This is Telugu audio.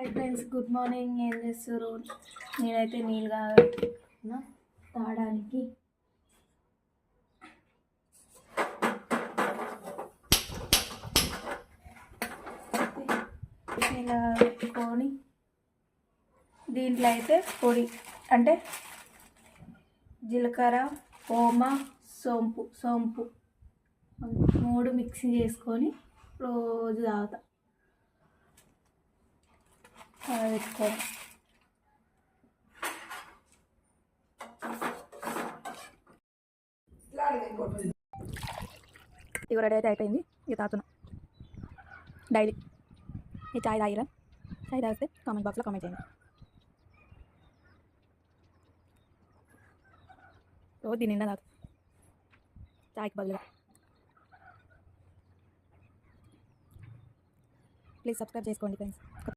Hi friends, good morning. ఏం చేస్తారు? నేనైతే నీళ్ళు కాగా తాగడానికి ఇలా పెట్టుకొని దీంట్లో అయితే పొడి అంటే జీలకర్ర, ఓమ, సోంపు 3 మిక్సీ చేసుకొని రోజు తాగుతా. పెట్టుకోవాలి. ఇక రెడీ అయితే అయిపోయింది. ఇక తాగుతున్నా డైలీ. ఈ చాయ్ తాగిరా? చాయ్ తాగితే కామెంట్ బాక్స్లో కామెంట్ చేయండి. రోజు దీని నిండా తాగు చాయ్కి బదులుగా. ప్లీజ్ సబ్స్క్రైబ్ చేసుకోండి ఫ్రెండ్స్.